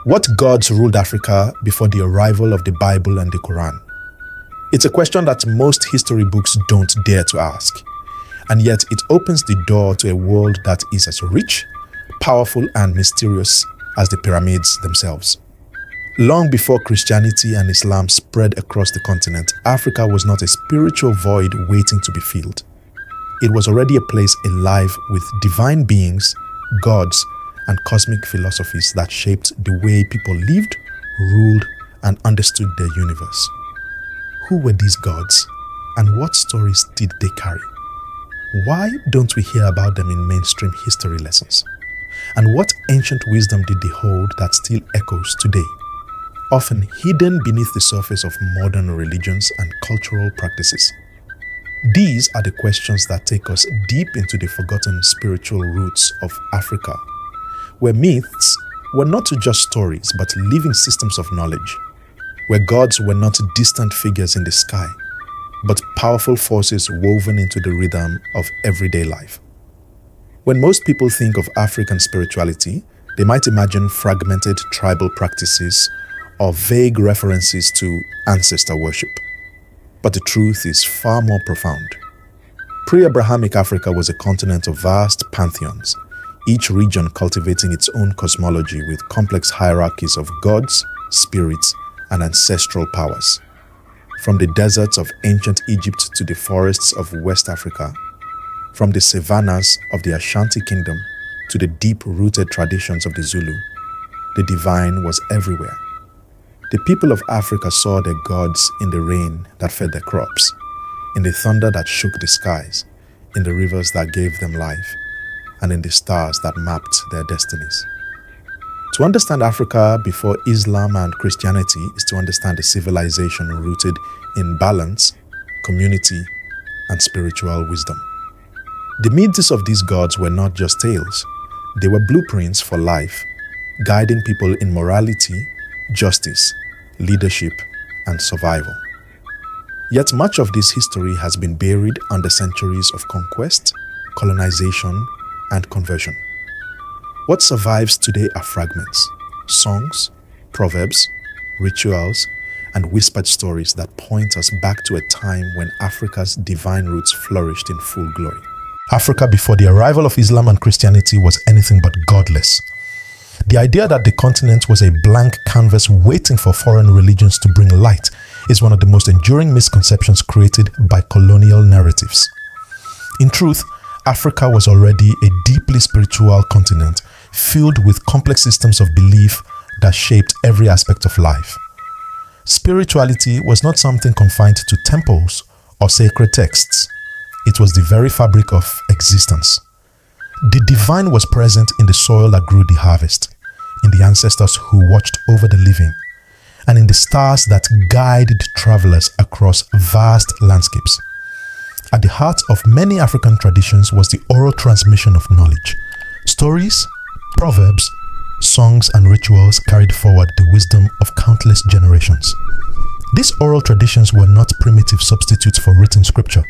What gods ruled Africa before the arrival of the Bible and the Quran? It's a question that most history books don't dare to ask, and yet it opens the door to a world that is as rich, powerful, and mysterious as the pyramids themselves. Long before Christianity and Islam spread across the continent, Africa was not a spiritual void waiting to be filled. It was already a place alive with divine beings, gods, and cosmic philosophies that shaped the way people lived, ruled, and understood their universe. Who were these gods, and what stories did they carry? Why don't we hear about them in mainstream history lessons? And what ancient wisdom did they hold that still echoes today, often hidden beneath the surface of modern religions and cultural practices? These are the questions that take us deep into the forgotten spiritual roots of Africa, where myths were not just stories but living systems of knowledge, where gods were not distant figures in the sky, but powerful forces woven into the rhythm of everyday life. When most people think of African spirituality, they might imagine fragmented tribal practices or vague references to ancestor worship. But the truth is far more profound. Pre-Abrahamic Africa was a continent of vast pantheons, each region cultivating its own cosmology with complex hierarchies of gods, spirits, and ancestral powers. From the deserts of ancient Egypt to the forests of West Africa, from the savannas of the Ashanti kingdom to the deep-rooted traditions of the Zulu, the divine was everywhere. The people of Africa saw their gods in the rain that fed their crops, in the thunder that shook the skies, in the rivers that gave them life, and in the stars that mapped their destinies. To understand Africa before Islam and Christianity is to understand a civilization rooted in balance, community, and spiritual wisdom. The myths of these gods were not just tales, they were blueprints for life, guiding people in morality, justice, leadership, and survival. Yet much of this history has been buried under centuries of conquest, colonization, and conversion. What survives today are fragments, songs, proverbs, rituals, and whispered stories that point us back to a time when Africa's divine roots flourished in full glory. Africa before the arrival of Islam and Christianity was anything but godless. The idea that the continent was a blank canvas waiting for foreign religions to bring light is one of the most enduring misconceptions created by colonial narratives. In truth, Africa was already a deeply spiritual continent filled with complex systems of belief that shaped every aspect of life. Spirituality was not something confined to temples or sacred texts. It was the very fabric of existence. The divine was present in the soil that grew the harvest, in the ancestors who watched over the living, and in the stars that guided travelers across vast landscapes. At the heart of many African traditions was the oral transmission of knowledge. Stories, proverbs, songs, and rituals carried forward the wisdom of countless generations. These oral traditions were not primitive substitutes for written scripture.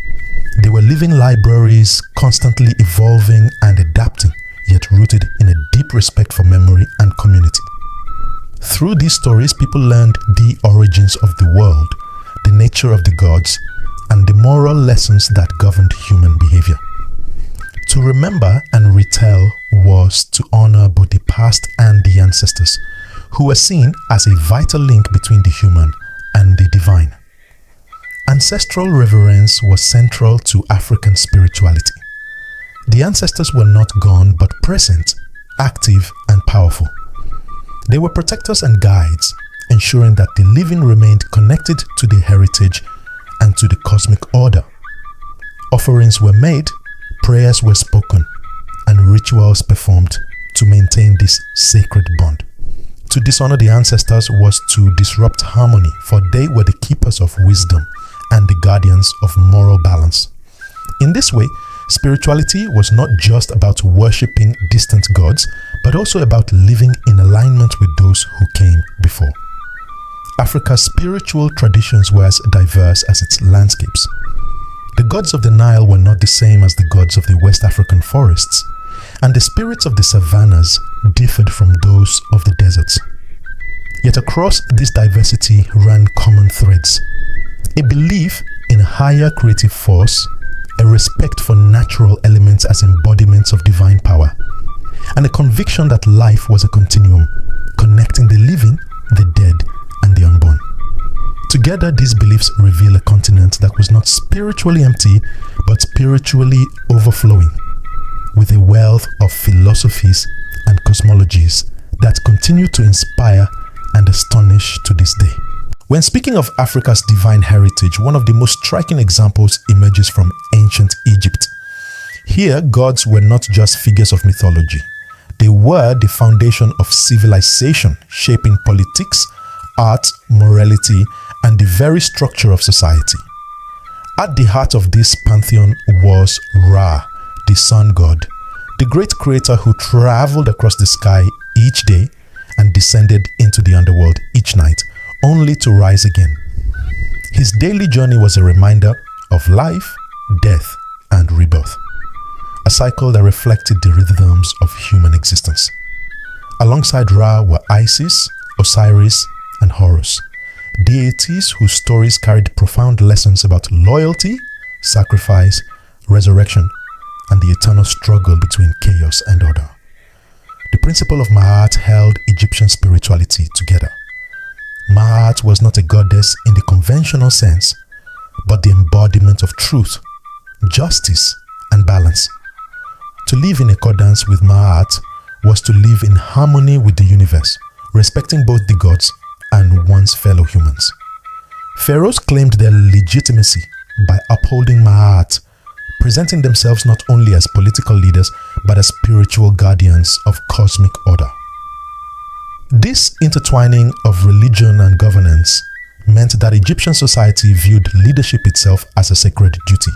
They were living libraries, constantly evolving and adapting, yet rooted in a deep respect for memory and community. Through these stories, people learned the origins of the world, the nature of the gods, and the moral lessons that governed human behavior. To remember and retell was to honor both the past and the ancestors, who were seen as a vital link between the human and the divine. Ancestral reverence was central to African spirituality. The ancestors were not gone but present, active, and powerful. They were protectors and guides, ensuring that the living remained connected to the heritage and to the cosmic order. Offerings were made, prayers were spoken, and rituals performed to maintain this sacred bond. To dishonor the ancestors was to disrupt harmony, for they were the keepers of wisdom and the guardians of moral balance. In this way, spirituality was not just about worshipping distant gods, but also about living in alignment with those who came before. Africa's spiritual traditions were as diverse as its landscapes. The gods of the Nile were not the same as the gods of the West African forests, and the spirits of the savannas differed from those of the deserts. Yet across this diversity ran common threads: a belief in a higher creative force, a respect for natural elements as embodiments of divine power, and a conviction that life was a continuum, connecting the living, the dead, and the unborn. Together, these beliefs reveal a continent that was not spiritually empty, but spiritually overflowing, with a wealth of philosophies and cosmologies that continue to inspire and astonish to this day. When speaking of Africa's divine heritage, one of the most striking examples emerges from ancient Egypt. Here, gods were not just figures of mythology. They were the foundation of civilization, shaping politics, art, morality, and the very structure of society. At the heart of this pantheon was Ra, the sun god, the great creator who traveled across the sky each day and descended into the underworld each night, only to rise again. His daily journey was a reminder of life, death, and rebirth, a cycle that reflected the rhythms of human existence. Alongside Ra were Isis, Osiris, and Horus, deities whose stories carried profound lessons about loyalty, sacrifice, resurrection, and the eternal struggle between chaos and order. The principle of Ma'at held Egyptian spirituality together. Ma'at was not a goddess in the conventional sense, but the embodiment of truth, justice, and balance. To live in accordance with Ma'at was to live in harmony with the universe, respecting both the gods and one's fellow humans. Pharaohs claimed their legitimacy by upholding Ma'at, presenting themselves not only as political leaders but as spiritual guardians of cosmic order. This intertwining of religion and governance meant that Egyptian society viewed leadership itself as a sacred duty.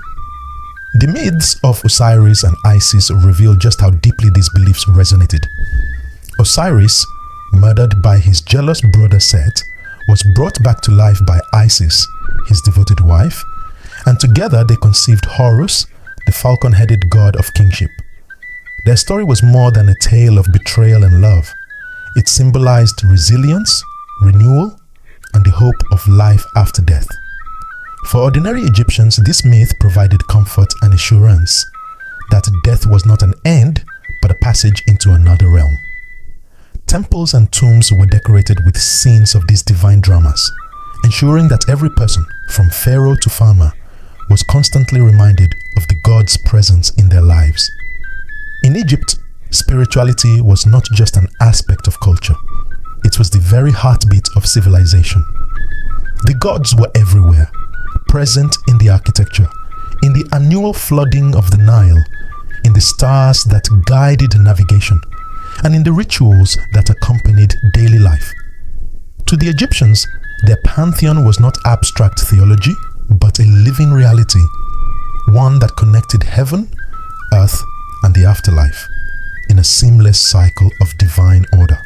The myths of Osiris and Isis reveal just how deeply these beliefs resonated. Osiris, murdered by his jealous brother Set, was brought back to life by Isis, his devoted wife, and together they conceived Horus, the falcon-headed god of kingship. Their story was more than a tale of betrayal and love. It symbolized resilience, renewal, and the hope of life after death. For ordinary Egyptians, this myth provided comfort and assurance that death was not an end, but a passage into another realm. Temples and tombs were decorated with scenes of these divine dramas, ensuring that every person, from pharaoh to farmer, was constantly reminded of the god's presence in their lives. In Egypt, spirituality was not just an aspect of culture. It was the very heartbeat of civilization. The gods were everywhere, present in the architecture, in the annual flooding of the Nile, in the stars that guided navigation, and in the rituals that accompanied daily life. To the Egyptians, their pantheon was not abstract theology, but a living reality, one that connected heaven, earth, and the afterlife in a seamless cycle of divine order.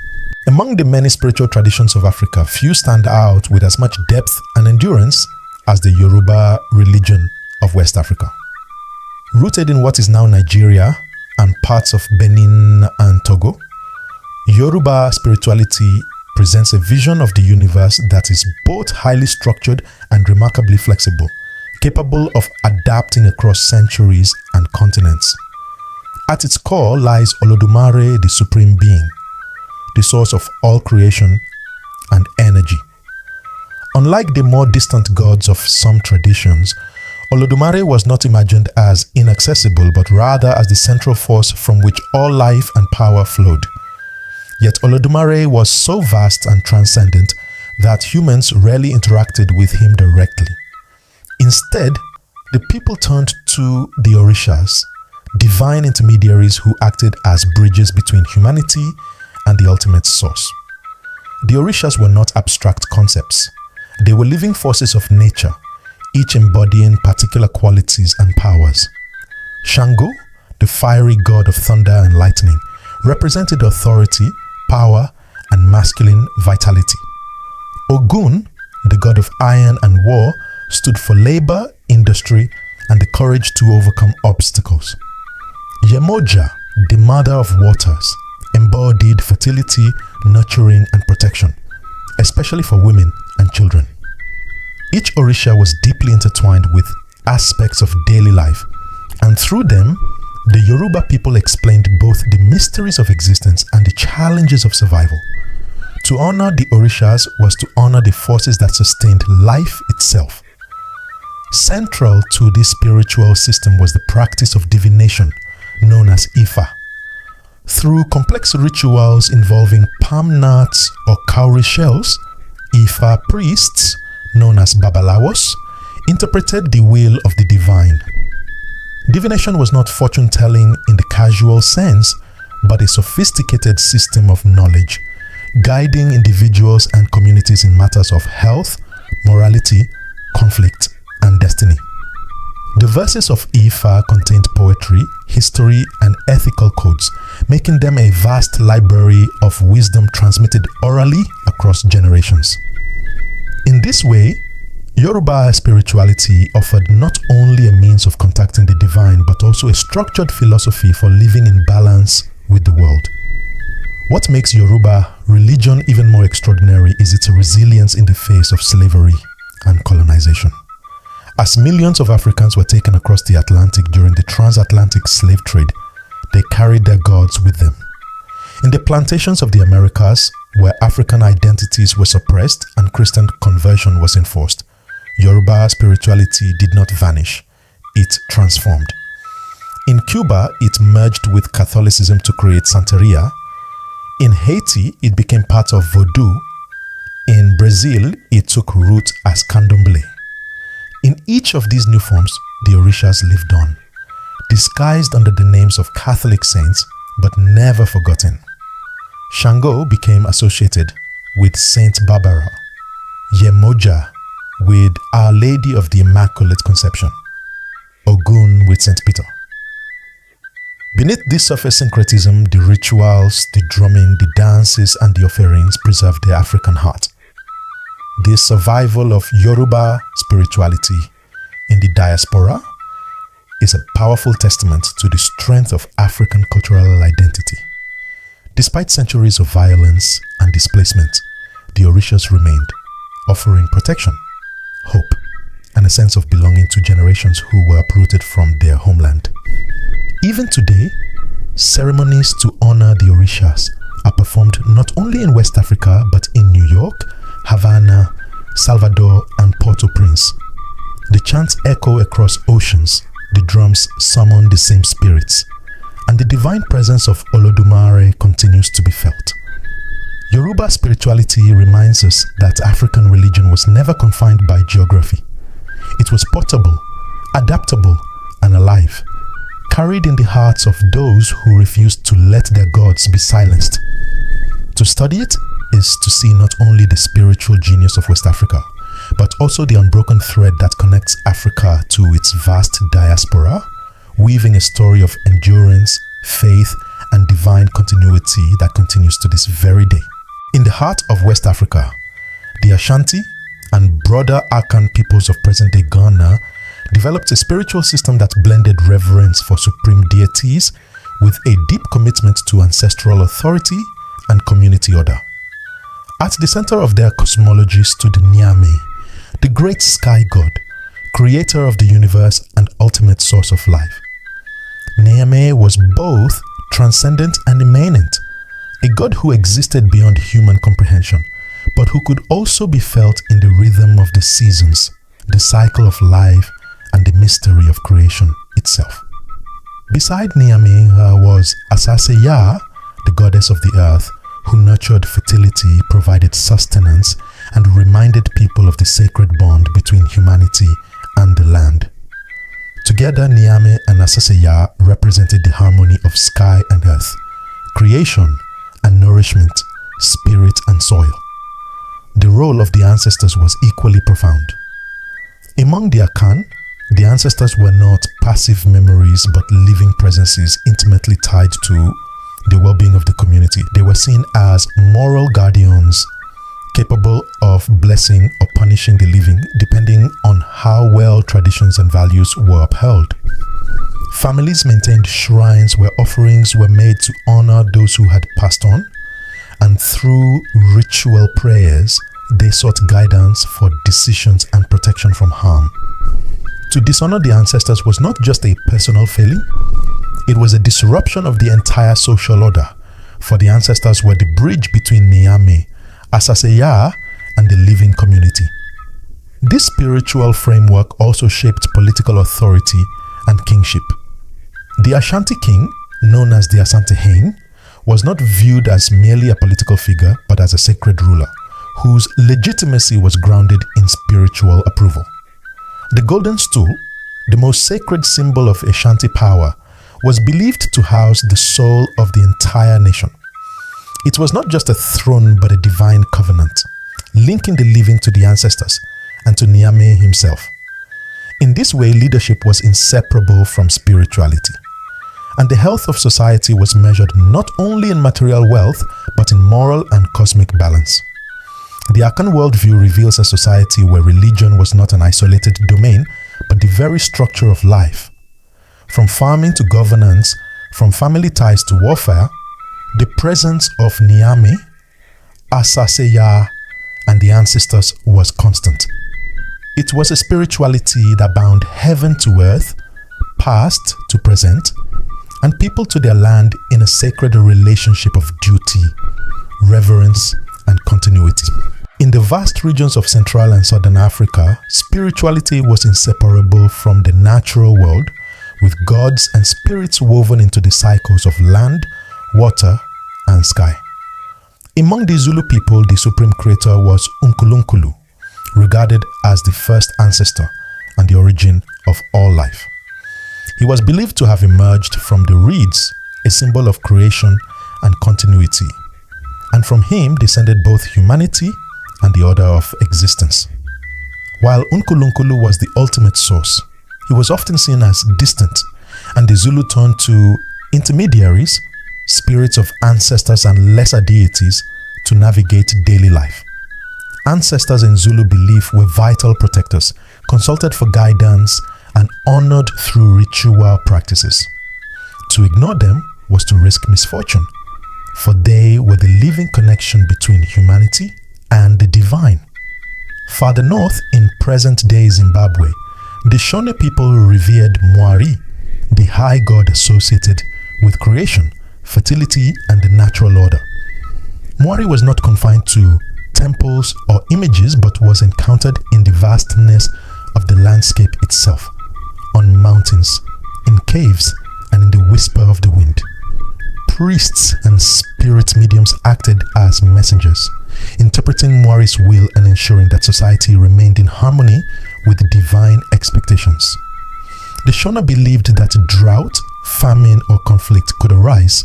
Among the many spiritual traditions of Africa, few stand out with as much depth and endurance as the Yoruba religion of West Africa. Rooted in what is now Nigeria and parts of Benin and Togo, Yoruba spirituality presents a vision of the universe that is both highly structured and remarkably flexible, capable of adapting across centuries and continents. At its core lies Olodumare, the Supreme Being, the source of all creation and energy. Unlike the more distant gods of some traditions, Olodumare was not imagined as inaccessible, but rather as the central force from which all life and power flowed. Yet Olodumare was so vast and transcendent that humans rarely interacted with him directly. Instead, the people turned to the Orishas, divine intermediaries who acted as bridges between humanity and the ultimate source. The Orishas were not abstract concepts. They were living forces of nature, each embodying particular qualities and powers. Shango, the fiery god of thunder and lightning, represented authority, power, and masculine vitality. Ogun, the god of iron and war, stood for labor, industry, and the courage to overcome obstacles. Yemoja, the mother of waters, embodied fertility, nurturing, and protection. especially for women and children. Each Orisha was deeply intertwined with aspects of daily life, and through them, the Yoruba people explained both the mysteries of existence and the challenges of survival. To honor the Orishas was to honor the forces that sustained life itself. Central to this spiritual system was the practice of divination, known as Ifa. Through complex rituals involving palm nuts or cowrie shells, Ifa priests, known as Babalawos, interpreted the will of the divine. Divination was not fortune-telling in the casual sense, but a sophisticated system of knowledge, guiding individuals and communities in matters of health, morality, conflict, and destiny. The verses of Ifa contained poetry, history, and ethical codes, making them a vast library of wisdom transmitted orally across generations. In this way, Yoruba spirituality offered not only a means of contacting the divine, but also a structured philosophy for living in balance with the world. What makes Yoruba religion even more extraordinary is its resilience in the face of slavery and colonization. As millions of Africans were taken across the Atlantic during the transatlantic slave trade, they carried their gods with them. In the plantations of the Americas, where African identities were suppressed and Christian conversion was enforced, Yoruba spirituality did not vanish, it transformed. In Cuba, it merged with Catholicism to create Santeria. In Haiti, it became part of Vodun. In Brazil, it took root as Candomblé. In each of these new forms, the Orishas lived on, disguised under the names of Catholic saints, but never forgotten. Shango became associated with Saint Barbara, Yemoja with Our Lady of the Immaculate Conception, Ogun with Saint Peter. Beneath this surface syncretism, the rituals, the drumming, the dances, and the offerings preserved the African heart. The survival of Yoruba spirituality in the diaspora is a powerful testament to the strength of African cultural identity. Despite centuries of violence and displacement, the Orishas remained, offering protection, hope, and a sense of belonging to generations who were uprooted from their homeland. Even today, ceremonies to honor the Orishas are performed not only in West Africa but in New York, Havana, Salvador, and Port-au-Prince. The chants echo across oceans, the drums summon the same spirits, and the divine presence of Olodumare continues to be felt. Yoruba spirituality reminds us that African religion was never confined by geography. It was portable, adaptable, and alive, carried in the hearts of those who refused to let their gods be silenced. To study it is to see not only the spiritual genius of West Africa, but also the unbroken thread that connects Africa to its vast diaspora, weaving a story of endurance, faith, and divine continuity that continues to this very day. In the heart of West Africa, the Ashanti and broader Akan peoples of present-day Ghana developed a spiritual system that blended reverence for supreme deities with a deep commitment to ancestral authority and community order. At the center of their cosmology stood Nyame, the great sky god, creator of the universe and ultimate source of life. Nyame was both transcendent and immanent, a god who existed beyond human comprehension, but who could also be felt in the rhythm of the seasons, the cycle of life, and the mystery of creation itself. Beside Nyame was Asaseya, the goddess of the earth, who nurtured fertility, provided sustenance, and reminded people of the sacred bond between humanity and the land. Together, Nyame and Asaseya represented the harmony of sky and earth, creation and nourishment, spirit and soil. The role of the ancestors was equally profound. Among the Akan, the ancestors were not passive memories but living presences intimately tied to the well-being of the community. They were seen as moral guardians capable of blessing or punishing the living depending on how well traditions and values were upheld. Families maintained shrines where offerings were made to honor those who had passed on, and through ritual prayers, they sought guidance for decisions and protection from harm. To dishonor the ancestors was not just a personal failing, it was a disruption of the entire social order, for the ancestors were the bridge between Niame, Asaseya, and the living community. This spiritual framework also shaped political authority and kingship. The Ashanti king, known as the Asante Hain, was not viewed as merely a political figure but as a sacred ruler, whose legitimacy was grounded in spiritual approval. The golden stool, the most sacred symbol of Ashanti power, was believed to house the soul of the entire nation. It was not just a throne but a divine covenant, linking the living to the ancestors and to Niame himself. In this way, leadership was inseparable from spirituality, and the health of society was measured not only in material wealth but in moral and cosmic balance. The Akan worldview reveals a society where religion was not an isolated domain but the very structure of life. From farming to governance, from family ties to warfare, the presence of Niame, Asaseya, and the ancestors was constant. It was a spirituality that bound heaven to earth, past to present, and people to their land in a sacred relationship of duty, reverence, and continuity. In the vast regions of Central and Southern Africa, spirituality was inseparable from the natural world, with gods and spirits woven into the cycles of land, water, and sky. Among the Zulu people, the supreme creator was Unkulunkulu, regarded as the first ancestor and the origin of all life. He was believed to have emerged from the reeds, a symbol of creation and continuity, and from him descended both humanity and the order of existence. While Unkulunkulu was the ultimate source, he was often seen as distant, and the Zulu turned to intermediaries, spirits of ancestors and lesser deities, to navigate daily life. Ancestors in Zulu belief were vital protectors, consulted for guidance, and honored through ritual practices. To ignore them was to risk misfortune, for they were the living connection between humanity and the divine. Farther north, in present-day Zimbabwe, the Shona people revered Mwari, the high god associated with creation, fertility, and the natural order. Mwari was not confined to temples or images but was encountered in the vastness of the landscape itself, on mountains, in caves, and in the whisper of the wind. Priests and spirit mediums acted as messengers, interpreting Mwari's will and ensuring that society remained in harmony with divine expectations. The Shona believed that drought, famine, or conflict could arise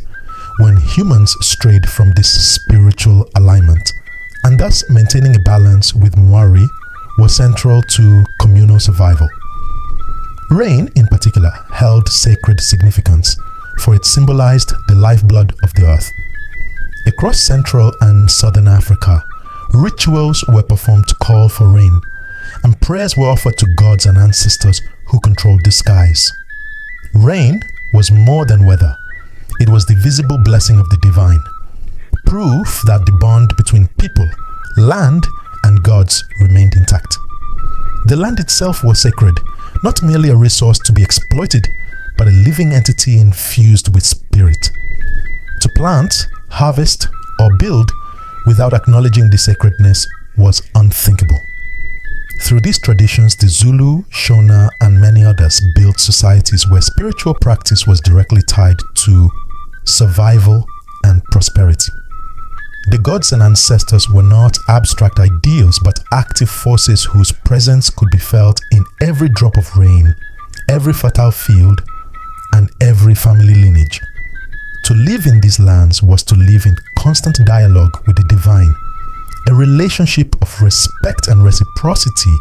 when humans strayed from this spiritual alignment, and thus maintaining a balance with Mwari was central to communal survival. Rain, in particular, held sacred significance, for it symbolized the lifeblood of the earth. Across Central and Southern Africa, rituals were performed to call for rain, and prayers were offered to gods and ancestors who controlled the skies. Rain was more than weather. It was the visible blessing of the divine, proof that the bond between people, land, and gods remained intact. The land itself was sacred, not merely a resource to be exploited, but a living entity infused with spirit. To plant, harvest, or build without acknowledging the sacredness was unthinkable. Through these traditions, the Zulu, Shona, and many others built societies where spiritual practice was directly tied to survival and prosperity. The gods and ancestors were not abstract ideals but active forces whose presence could be felt in every drop of rain, every fertile field, and every family lineage. To live in these lands was to live in constant dialogue with the divine, a relationship of respect and reciprocity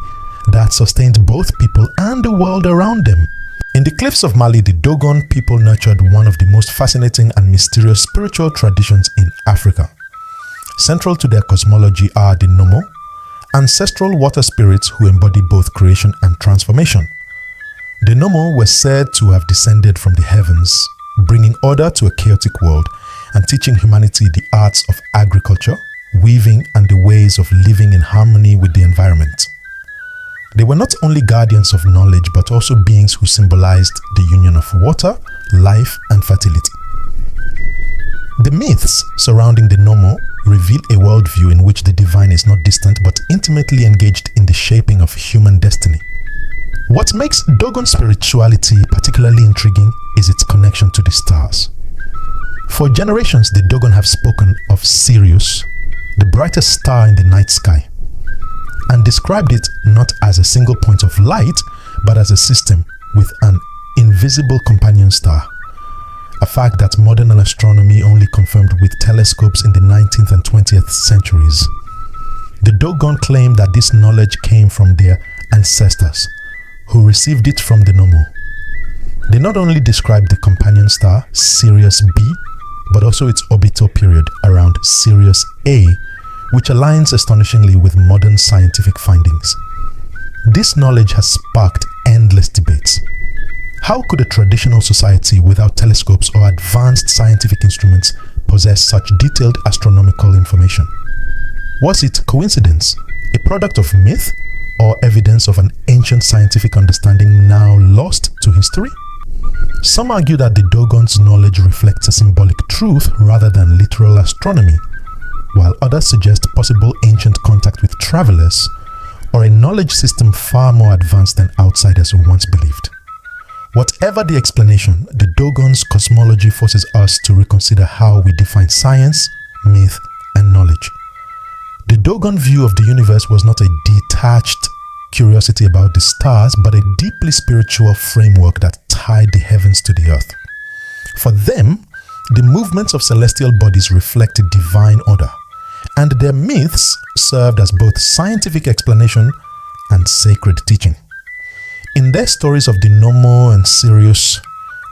that sustained both people and the world around them. In the cliffs of Mali, the Dogon people nurtured one of the most fascinating and mysterious spiritual traditions in Africa. Central to their cosmology are the Nomo, ancestral water spirits who embody both creation and transformation. The Nomo were said to have descended from the heavens, bringing order to a chaotic world and teaching humanity the arts of agriculture, weaving, and the ways of living in harmony with the environment. They were not only guardians of knowledge, but also beings who symbolized the union of water, life, and fertility. The myths surrounding the Nomo reveal a worldview in which the divine is not distant but intimately engaged in the shaping of human destiny. What makes Dogon spirituality particularly intriguing is its connection to the stars. For generations, the Dogon have spoken of Sirius, the brightest star in the night sky, and described it not as a single point of light, but as a system with an invisible companion star, a fact that modern astronomy only confirmed with telescopes in the 19th and 20th centuries. The Dogon claim that this knowledge came from their ancestors, who received it from the Nomo. They not only describe the companion star, Sirius B, but also its orbital period around Sirius A, which aligns astonishingly with modern scientific findings. This knowledge has sparked endless debates. How could a traditional society without telescopes or advanced scientific instruments possess such detailed astronomical information? Was it coincidence, a product of myth, or evidence of an ancient scientific understanding now lost to history? Some argue that the Dogon's knowledge reflects a symbolic truth rather than literal astronomy, while others suggest possible ancient contact with travelers or a knowledge system far more advanced than outsiders once believed. Whatever the explanation, the Dogon's cosmology forces us to reconsider how we define science, myth, and knowledge. The Dogon view of the universe was not a detached curiosity about the stars, but a deeply spiritual framework that tied the heavens to the earth. For them, the movements of celestial bodies reflected divine order, and their myths served as both scientific explanation and sacred teaching. In their stories of the Nomo and Sirius,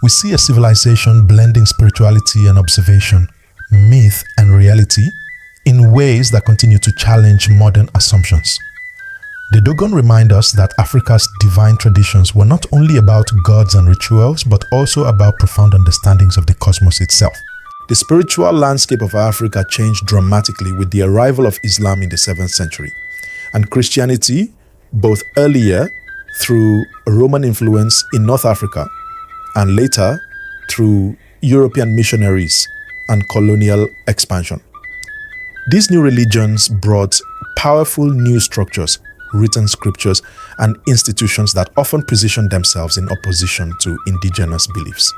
we see a civilization blending spirituality and observation, myth and reality, in ways that continue to challenge modern assumptions. The Dogon remind us that Africa's divine traditions were not only about gods and rituals, but also about profound understandings of the cosmos itself. The spiritual landscape of Africa changed dramatically with the arrival of Islam in the 7th century, and Christianity, both earlier through Roman influence in North Africa and later through European missionaries and colonial expansion. These new religions brought powerful new structures, written scriptures, and institutions that often positioned themselves in opposition to indigenous beliefs.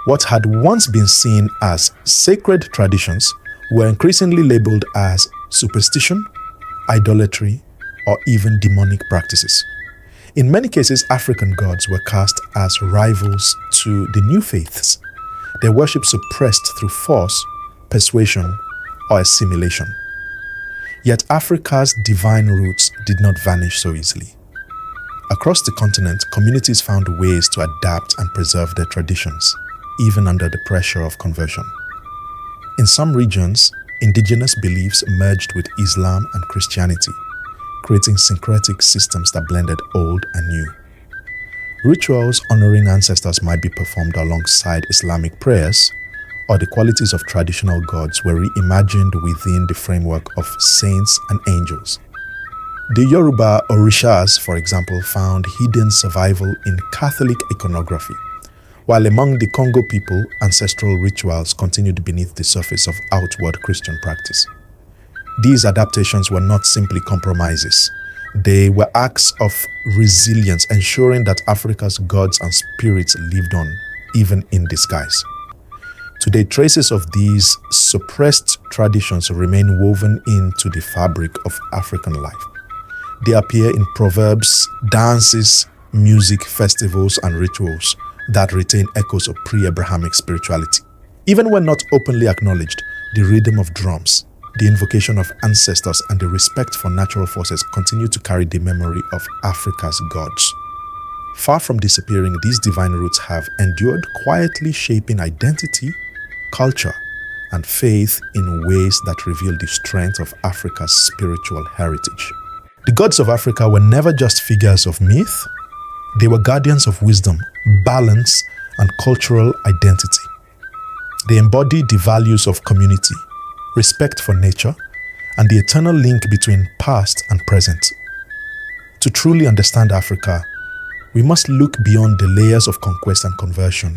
What had once been seen as sacred traditions were increasingly labeled as superstition, idolatry, or even demonic practices. In many cases, African gods were cast as rivals to the new faiths, their worship suppressed through force, persuasion, or assimilation. Yet Africa's divine roots did not vanish so easily. Across the continent, communities found ways to adapt and preserve their traditions, even under the pressure of conversion. In some regions, indigenous beliefs merged with Islam and Christianity, creating syncretic systems that blended old and new. Rituals honoring ancestors might be performed alongside Islamic prayers, or the qualities of traditional gods were reimagined within the framework of saints and angels. The Yoruba Orishas, for example, found hidden survival in Catholic iconography, while among the Congo people, ancestral rituals continued beneath the surface of outward Christian practice. These adaptations were not simply compromises. They were acts of resilience, ensuring that Africa's gods and spirits lived on, even in disguise. Today, traces of these suppressed traditions remain woven into the fabric of African life. They appear in proverbs, dances, music, festivals, and rituals that retain echoes of pre-Abrahamic spirituality. Even when not openly acknowledged, the rhythm of drums, the invocation of ancestors, and the respect for natural forces continue to carry the memory of Africa's gods. Far from disappearing, these divine roots have endured, quietly shaping identity, culture, and faith in ways that reveal the strength of Africa's spiritual heritage. The gods of Africa were never just figures of myth. They were guardians of wisdom, balance, and cultural identity. They embodied the values of community, respect for nature, and the eternal link between past and present. To truly understand Africa, we must look beyond the layers of conquest and conversion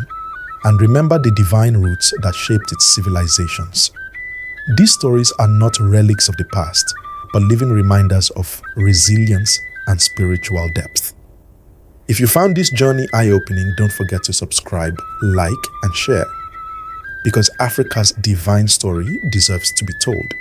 and remember the divine roots that shaped its civilizations. These stories are not relics of the past, but living reminders of resilience and spiritual depth. If you found this journey eye-opening, don't forget to subscribe, like, and share, because Africa's divine story deserves to be told.